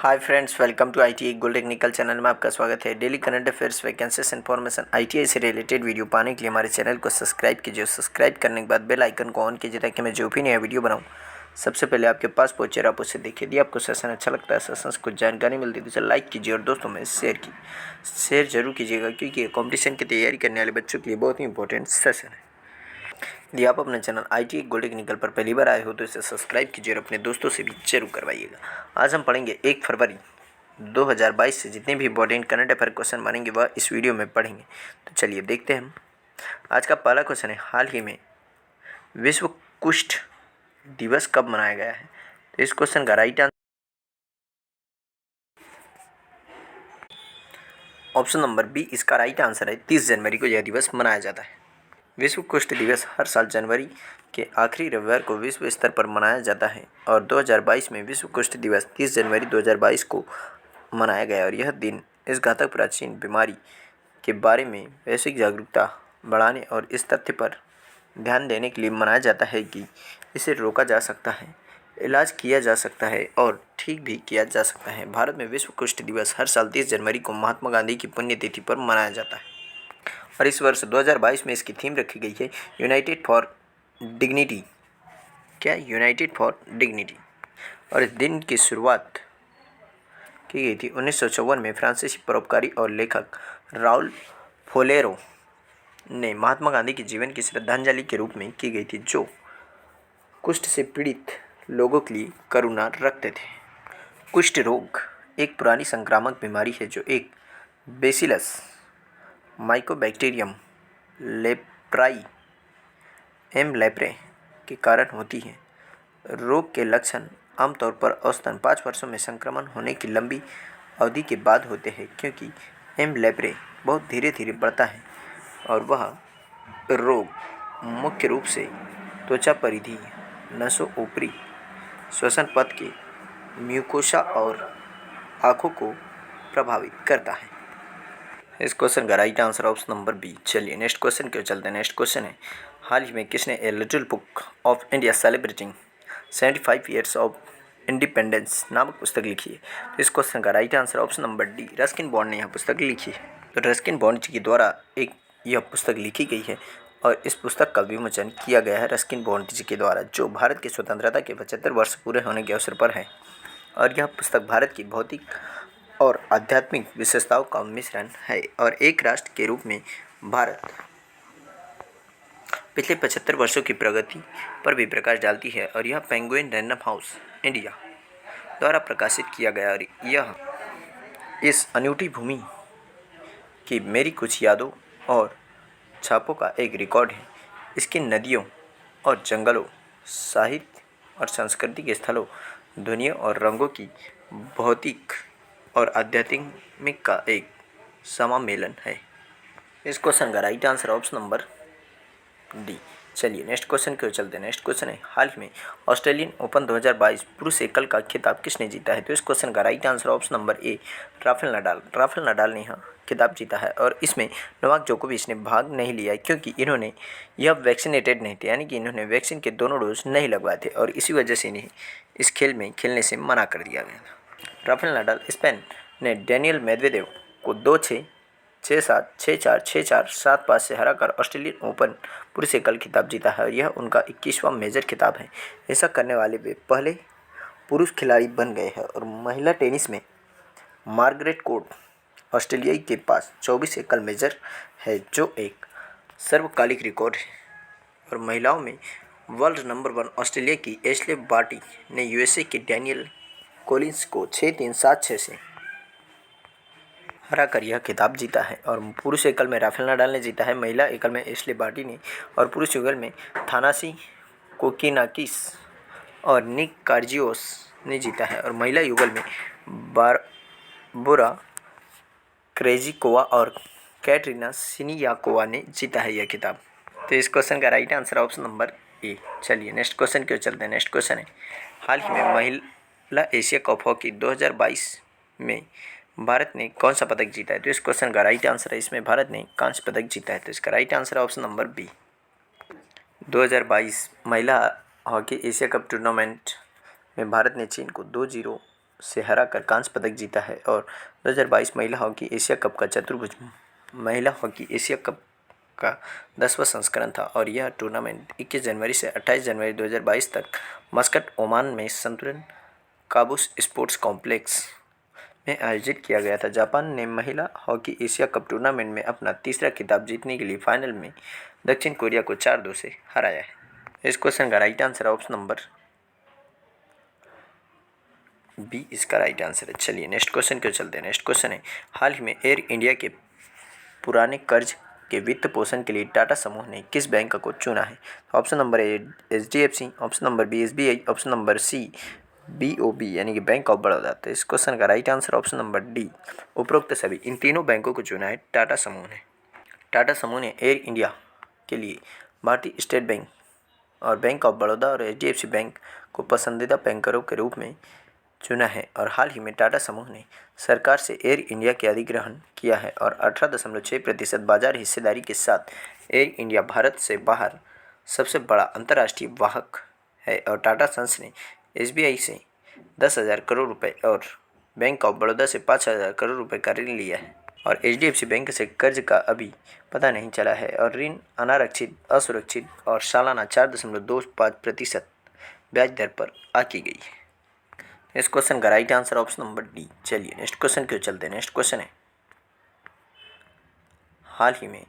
Hi friends, welcome to ITI gold technical channel में आपका स्वागत है। Daily current affairs, vacancies, information, ITI से रिलेटेड वीडियो पाने के लिए हमारे चैनल को सब्सक्राइब कीजिए। सब्सक्राइब करने के बाद बेल आइकन को ऑन कीजिए ताकि मैं जो भी नया वीडियो बनाऊं सबसे पहले आपके पास पहुंचे और आप उसे देखिए। यदि आपको सेशन अच्छा लगता है, सेशन से कुछ जानकारी मिलती है तो इसे लाइक कीजिए और दोस्तों में शेयर जरूर कीजिएगा, क्योंकि ये कॉम्पिटिशन की तैयारी करने वाले बच्चों के लिए बहुत ही इंपॉर्टेंट सेशन है। यदि आप अपने चैनल आईटीआई गोल्ड टेक्निकल पर पहली बार आए हो तो इसे सब्सक्राइब कीजिए और अपने दोस्तों से भी जरूर करवाइएगा। आज हम पढ़ेंगे 1 फरवरी 2022 से जितने भी इंपॉर्टेंट करंट अफेयर क्वेश्चन बनेंगे वह इस वीडियो में पढ़ेंगे। तो चलिए देखते हैं हम। आज का पहला क्वेश्चन है, हाल ही में विश्व कुष्ठ दिवस कब मनाया गया है? तो इस क्वेश्चन का right answer option number B इसका राइट आंसर है। 30 जनवरी को यह दिवस मनाया जाता है। विश्व कुष्ठ दिवस हर साल जनवरी के आखिरी रविवार को विश्व स्तर पर मनाया जाता है और 2022 में विश्व कुष्ठ दिवस 30 जनवरी 2022 को मनाया गया और यह दिन इस घातक प्राचीन बीमारी के बारे में वैश्विक जागरूकता बढ़ाने और इस तथ्य पर ध्यान देने के लिए मनाया जाता है कि इसे रोका जा सकता है, इलाज किया जा सकता है और ठीक भी किया जा सकता है। भारत में विश्व कुष्ठ दिवस हर साल 30 जनवरी को महात्मा गांधी की पुण्यतिथि पर मनाया जाता है और इस वर्ष 2022 में इसकी थीम रखी गई है यूनाइटेड फॉर डिग्निटी। क्या? United for dignity. और इस दिन की शुरुआत की गई थी 1954 में फ्रांसीसी परोपकारी और लेखक राउल फोलेरो ने महात्मा गांधी के जीवन की श्रद्धांजलि के रूप में की गई थी, जो कुष्ठ से पीड़ित लोगों के लिए करुणा रखते थे। कुष्ठ रोग एक पुरानी संक्रामक बीमारी है जो एक bacillus mycobacterium leprae M leprae के कारण होती है। रोग के लक्षण आमतौर पर औसतन 5 वर्षों में संक्रमण होने की लंबी अवधि के बाद होते हैं, क्योंकि एम लेप्रे बहुत धीरे धीरे बढ़ता है और वह रोग मुख्य रूप से त्वचा परिधि, नसों, ऊपरी श्वसन पथ के म्यूकोसा और आँखों को प्रभावित करता है। इस क्वेश्चन का right answer option number B. चलिए नेक्स्ट क्वेश्चन क्यों चलते हैं। नेक्स्ट क्वेश्चन है, हाल ही में किसने a little book of India celebrating 75 years of independence नामक पुस्तक लिखी है? तो इस क्वेश्चन का right answer option number D, Ruskin bond ने यह पुस्तक लिखी है। तो रस्किन बॉन्ड जी के द्वारा यह पुस्तक लिखी गई है और इस पुस्तक का विमोचन किया गया है रस्किन बॉन्ड जी के द्वारा, जो भारत की स्वतंत्रता के 75 वर्ष पूरे होने के अवसर पर है। और यह पुस्तक भारत की भौतिक और आध्यात्मिक विशेषताओं का मिश्रण है और एक राष्ट्र के रूप में भारत पिछले 75 वर्षों की प्रगति पर भी प्रकाश डालती है। और यह पेंगुइन रैंडम हाउस इंडिया द्वारा प्रकाशित किया गया और यह इस अनूठी भूमि की मेरी कुछ यादों और छापों का एक रिकॉर्ड है। इसकी नदियों और जंगलों, साहित्य और सांस्कृतिक स्थलों, ध्वनियों और रंगों की भौतिक और आध्यात्मिक का एक समामेलन है। इस क्वेश्चन का right answer option number D. चलिए नेक्स्ट क्वेश्चन की ओर चलते हैं। नेक्स्ट क्वेश्चन है, हाल ही में ऑस्ट्रेलियन ओपन 2022 पुरुष एकल का खिताब किसने जीता है? तो इस क्वेश्चन का राइट आंसर ऑप्शन नंबर ए, राफेल नडाल ने यह खिताब जीता है और इसमें नोवाक जोकोविच ने भाग नहीं लिया, क्योंकि इन्होंने यह वैक्सीनेटेड नहीं थे, यानी कि इन्होंने वैक्सीन के दोनों डोज नहीं लगवाए थे और इसी वजह से इन्हें इस खेल में खेलने से मना कर दिया गया था। राफेल नडाल स्पेन ने डेनियल मेदवेदेव को 2-6, 6-7, 6-4, 6-4, 7-5 से हराकर ऑस्ट्रेलियन ओपन पुरुष एकल खिताब जीता है और यह उनका 21वां मेजर खिताब है। ऐसा करने वाले वे पहले पुरुष खिलाड़ी बन गए हैं। और महिला टेनिस में मार्गरेट कोर्ट ऑस्ट्रेलियाई के पास 24 एकल मेजर है, जो एक सर्वकालिक रिकॉर्ड है। और महिलाओं में वर्ल्ड नंबर 1 ऑस्ट्रेलिया की एशले बार्टी ने यूएसए के डैनियल कॉलिंस को 6-3, 7-6 से हराकर यह खिताब जीता है। और पुरुष एकल में राफेल नडाल ने जीता है, महिला एकल में एशले बार्टी ने और पुरुष युगल में थानासी कोकिनाकिस और निक कार्जियोस ने जीता है। और महिला युगल में बारबोरा क्रेजिकोवा और कैटरीना सिनियाकोवा ने जीता है यह खिताब। तो इस क्वेश्चन का राइट आंसर ऑप्शन नंबर ए। चलिए नेक्स्ट क्वेश्चन की ओर चलते हैं। नेक्स्ट क्वेश्चन है, हाल ही में महिला एशिया कप हॉकी 2022 में भारत ने कौन सा पदक जीता है? तो इस क्वेश्चन का राइट आंसर है, इसमें भारत ने कांस्य पदक जीता है। तो इसका राइट आंसर है ऑप्शन नंबर बी। 2022 महिला हॉकी एशिया कप टूर्नामेंट में भारत ने चीन को 2-0 से हराकर कांस्य पदक जीता है और 2022 महिला हॉकी एशिया कप का चतुर्भुज महिला हॉकी एशिया कप का 10वां संस्करण था और यह टूर्नामेंट 21 जनवरी से 28 जनवरी 2022 तक मस्कट, ओमान में संतुलन काबूस स्पोर्ट्स कॉम्प्लेक्स में आयोजित किया गया था। जापान ने महिला हॉकी एशिया कप टूर्नामेंट में अपना तीसरा खिताब जीतने के लिए फाइनल में दक्षिण कोरिया को 4-2 से हराया है। इस क्वेश्चन का right answer option number B इसका राइट आंसर है। चलिए नेक्स्ट क्वेश्चन क्यों चलते हैं। नेक्स्ट क्वेश्चन है, हाल ही में एयर इंडिया के पुराने कर्ज के वित्त पोषण के लिए टाटा समूह ने किस बैंक को चुना है। Option number A HDFC, option number B SBI, option number C BOB यानी कि बैंक ऑफ बड़ौदा। तो इस क्वेश्चन का right answer option number D उपरोक्त सभी इन तीनों बैंकों को चुना है टाटा समूह ने। टाटा समूह ने एयर इंडिया के लिए भारतीय स्टेट बैंक और बैंक ऑफ बड़ौदा और HDFC बैंक को पसंदीदा बैंकरों के रूप में चुना है और हाल ही में टाटा समूह ने सरकार से एयर इंडिया के अधिग्रहण किया है और 18.6% बाजार हिस्सेदारी के साथ एयर इंडिया भारत से बाहर सबसे बड़ा अंतर्राष्ट्रीय वाहक है और टाटा सन्स ने SBI से 10,000 करोड़ रुपए और बैंक ऑफ बड़ौदा से 5,000 करोड़ रुपए का ऋण लिया है और HDFC बैंक से कर्ज का अभी पता नहीं चला है और ऋण अनारक्षित, असुरक्षित और सालाना 4.25% ब्याज दर पर आकी गई है। इस क्वेश्चन का right answer option number D. चलिए नेक्स्ट क्वेश्चन क्यों चलते हैं। नेक्स्ट क्वेश्चन है, हाल ही में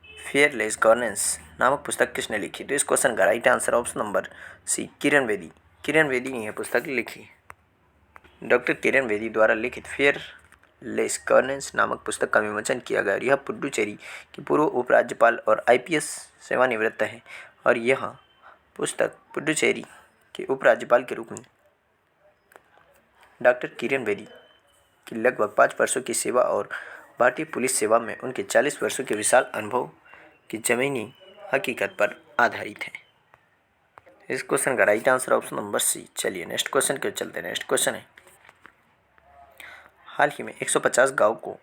फेयरलेस गवर्नेंस नामक पुस्तक किसने लिखी। तो इस क्वेश्चन का right answer option number C Kiran Bedi. Kiran Bedi ने यह पुस्तक लिखी। डॉक्टर किरण बेदी द्वारा लिखित फेयरलेस गवर्नेंस नामक पुस्तक का विमोचन किया गया और यह पुडुचेरी की पूर्व उपराज्यपाल और IPS सेवानिवृत्त है और यह पुस्तक पुडुचेरी के उपराज्यपाल के रूप में डॉक्टर किरण बेदी की लगभग 5 वर्षों की सेवा और भारतीय पुलिस सेवा में उनके 40 वर्षों के विशाल अनुभव की ज़मीनी हकीकत पर आधारित है। इस क्वेश्चन का right answer option number C. चलिए नेक्स्ट क्वेश्चन क्यों चलते हैं। नेक्स्ट क्वेश्चन है, हाल ही में 150 गाँव को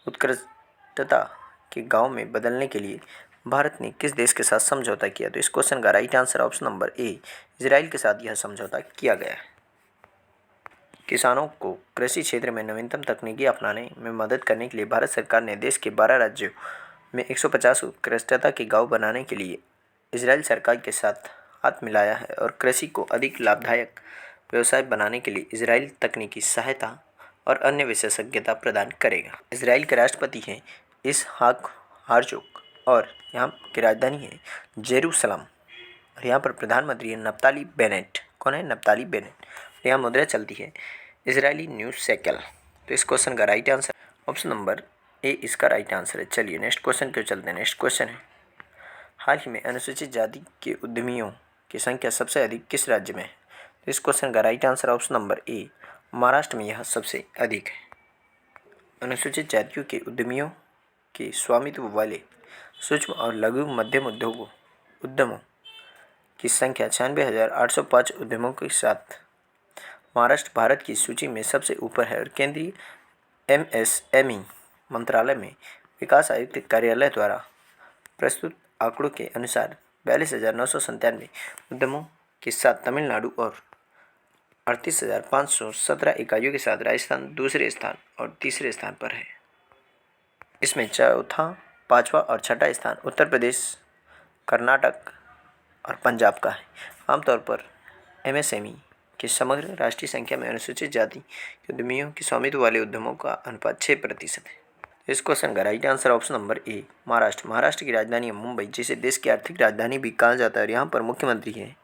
उत्कृष्टता के गाँव में बदलने के लिए भारत ने किस देश के साथ समझौता किया। तो इस क्वेश्चन का राइट आंसर ऑप्शन नंबर ए इजराइल के साथ यह समझौता किया गया है। किसानों को कृषि क्षेत्र में नवीनतम तकनीकी अपनाने में मदद करने के लिए भारत सरकार ने देश के 12 राज्यों में 150 उत्कृष्टता के गांव बनाने के लिए इजराइल सरकार के साथ हाथ मिलाया है और कृषि को अधिक लाभदायक व्यवसाय बनाने के लिए इजराइल तकनीकी सहायता और अन्य विशेषज्ञता प्रदान करेगा। इजराइल के राष्ट्रपति हैं इसहाक हर्जोग और यहाँ की राजधानी है जेरूसलम और यहाँ पर प्रधानमंत्री है नप्ताली बेनेट। कौन है? नप्ताली बेनेट। यहाँ मुद्रा चलती है इजरायली न्यूज़ शेकेल। तो इस क्वेश्चन का राइट आंसर ऑप्शन नंबर ए इसका राइट आंसर है। चलिए नेक्स्ट क्वेश्चन क्यों चलते हैं। नेक्स्ट क्वेश्चन है, हाल ही में अनुसूचित जाति के उद्यमियों की संख्या सबसे अधिक किस राज्य में है। तो इस क्वेश्चन का राइट आंसर ऑप्शन नंबर ए महाराष्ट्र में यह सबसे अधिक है। अनुसूचित जातियों के उद्यमियों के स्वामित्व वाले सूक्ष्म और लघु मध्यम उद्यमों की संख्या 96,805 उद्यमों के साथ महाराष्ट्र भारत की सूची में सबसे ऊपर है और केंद्रीय MSME मंत्रालय में विकास आयुक्त कार्यालय द्वारा प्रस्तुत आंकड़ों के अनुसार 42,997 उद्यमों के साथ तमिलनाडु और 38,517 इकाइयों के साथ राजस्थान दूसरे स्थान और तीसरे स्थान पर है। इसमें चौथा, पाँचवा और छठा स्थान उत्तर प्रदेश, कर्नाटक और पंजाब का है। आमतौर पर MSME कि समग्र राष्ट्रीय संख्या में अनुसूचित जाति के उद्यमियों के स्वामित्व वाले उद्यमों का अनुपात 6% है। इस क्वेश्चन का राइट आंसर ऑप्शन नंबर ए महाराष्ट्र। महाराष्ट्र की राजधानी है मुंबई, जिसे देश की आर्थिक राजधानी भी कहा जाता है और यहाँ पर मुख्यमंत्री है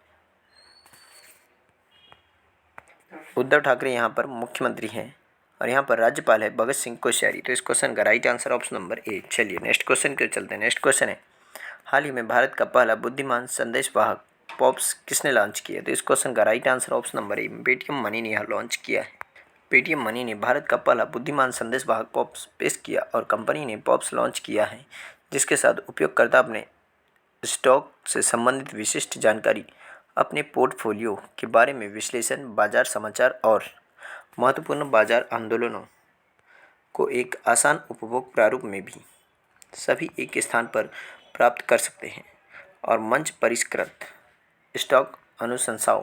उद्धव ठाकरे। यहाँ पर मुख्यमंत्री हैं और यहाँ पर राज्यपाल है भगत सिंह कोश्यारी। तो इस क्वेश्चन का राइट आंसर ऑप्शन नंबर ए। चलिए नेक्स्ट क्वेश्चन क्यों चलते हैं। नेक्स्ट क्वेश्चन है, हाल ही में भारत का पहला बुद्धिमान संदेश वाहक पॉप्स किसने लॉन्च किया। तो इस क्वेश्चन का राइट आंसर ऑप्शन नंबर ए पेटीएम मनी ने यह लॉन्च किया है। पेटीएम मनी ने भारत का पहला बुद्धिमान संदेश वाहक पॉप्स पेश किया और कंपनी ने पॉप्स लॉन्च किया है, जिसके साथ उपयोगकर्ता अपने स्टॉक से संबंधित विशिष्ट जानकारी, अपने पोर्टफोलियो के बारे में विश्लेषण, बाजार समाचार और महत्वपूर्ण बाजार आंदोलनों को एक आसान उपभोग प्रारूप में भी सभी एक स्थान पर प्राप्त कर सकते हैं और मंच परिष्कृत स्टॉक अनुशंसाओं,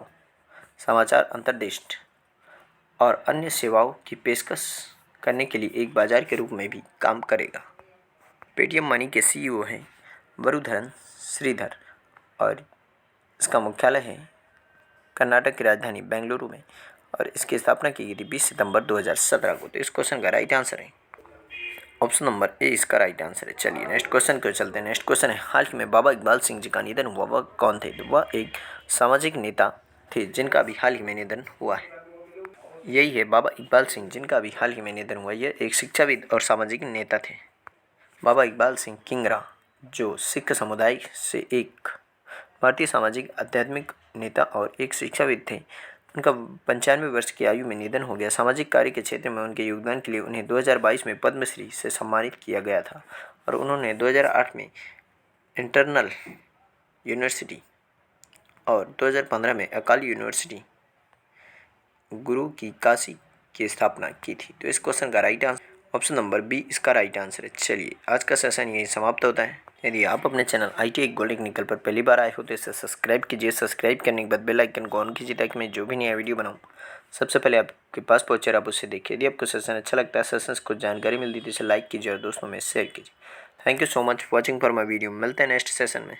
समाचार, अंतर्दृष्टि और अन्य सेवाओं की पेशकश करने के लिए एक बाजार के रूप में भी काम करेगा। पेटीएम मनी के सीईओ हैं वरुधरन श्रीधर और इसका मुख्यालय है कर्नाटक की राजधानी बेंगलुरु में और इसकी स्थापना की गई थी 20 सितंबर 2017 को। तो इस क्वेश्चन का राइट आंसर है ऑप्शन नंबर ए इसका राइट आंसर है। चलिए नेक्स्ट क्वेश्चन को चलते हैं। नेक्स्ट क्वेश्चन है, हाल ही में बाबा इकबाल सिंह जी का निधन हुआ, वह कौन थे? तो वह एक सामाजिक नेता थे जिनका भी हाल ही में निधन हुआ है। यही है बाबा इकबाल सिंह जिनका भी हाल ही में निधन हुआ। यह एक शिक्षाविद और सामाजिक नेता थे। बाबा इकबाल सिंह किंगरा जो सिख समुदाय से एक भारतीय सामाजिक आध्यात्मिक नेता और एक शिक्षाविद थे। उनका 95 वर्ष की आयु में निधन हो गया। सामाजिक कार्य के क्षेत्र में उनके योगदान के लिए उन्हें 2022 में पद्मश्री से सम्मानित किया गया था और उन्होंने 2008 में इंटरनल यूनिवर्सिटी और 2015 में अकाली यूनिवर्सिटी गुरु की काशी की स्थापना की थी। तो इस क्वेश्चन का right answer option number B इसका राइट आंसर है। चलिए आज का सेशन यही समाप्त होता है। यदि आप अपने चैनल ITI गोल्ड टेक्निकल पर पहली बार आए हो तो इसे सब्सक्राइब कीजिए। सब्सक्राइब करने के बाद बेल आइकन को ऑन कीजिए ताकि मैं जो भी नया वीडियो बनाऊं सबसे पहले आपके पास पहुंचे और आप उसे देखिए। यदि आपको सेशन अच्छा लगता है, सेशन को जानकारी मिलती है तो इसे लाइक कीजिए और दोस्तों में शेयर कीजिए। Thank you so much watching for my video. मिलते हैं नेक्स्ट सेशन में।